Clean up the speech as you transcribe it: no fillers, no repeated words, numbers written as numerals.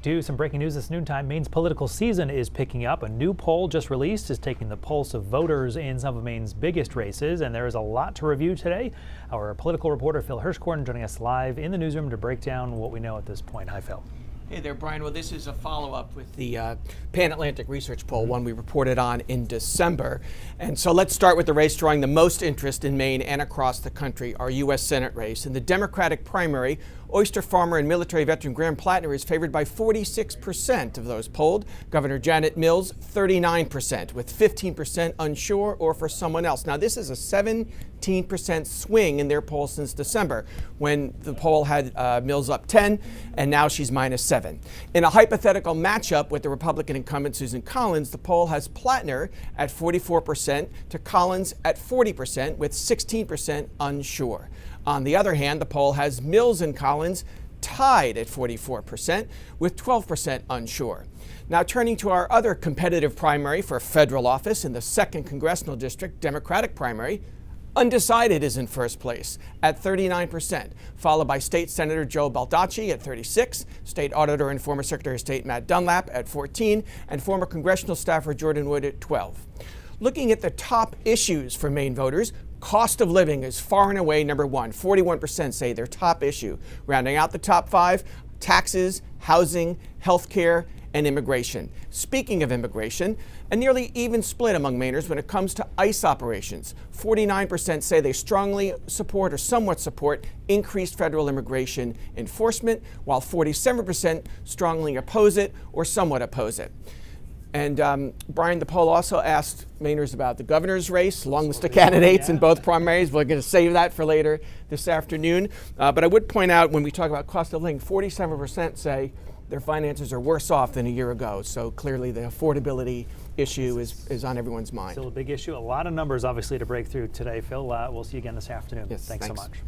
To some breaking news this noontime. Maine's political season is picking up. A new poll just released is taking the pulse of voters in some of Maine's biggest races, and there is a lot to review today. Our political reporter Phil Hirschkorn joining us live in the newsroom to break down what we know at this point. Hi, Phil. Hey there, Brian. Well, this is a follow-up with the Pan-Atlantic Research Poll, one we reported on in December. And so let's start with the race drawing the most interest in Maine and across the country, our U.S. Senate race. In the Democratic primary, oyster farmer and military veteran Graham Plattner is favored by 46% of those polled. Governor Janet Mills, 39%, with 15% unsure or for someone else. Now, this is a 17% swing in their poll since December, when the poll had Mills up 10, and now she's minus 7. In a hypothetical matchup with the Republican incumbent Susan Collins, the poll has Plattner at 44% to Collins at 40%, with 16% unsure. On the other hand, the poll has Mills and Collins tied at 44%, with 12% unsure. Now, turning to our other competitive primary for federal office in the 2nd Congressional District, Democratic primary, undecided is in first place at 39%, followed by State Senator Joe Baldacci at 36%, State Auditor and former Secretary of State Matt Dunlap at 14%, and former congressional staffer Jordan Wood at 12%. Looking at the top issues for Maine voters, cost of living is far and away number one. 41% say their top issue. Rounding out the top 5, taxes, housing, health care, and immigration. Speaking of immigration, a nearly even split among Mainers when it comes to ICE operations. 49% say they strongly support or somewhat support increased federal immigration enforcement, while 47% strongly oppose it or somewhat oppose it. And Brian, the poll also asked Mainers about the governor's race, long list of candidates in both primaries. We're going to save that for later this afternoon. But I would point out, when we talk about cost of living, 47% say their finances are worse off than a year ago. So clearly the affordability issue is on everyone's mind. Still a big issue. A lot of numbers, obviously, to break through today. Phil, we'll see you again this afternoon. Yes, thanks so much.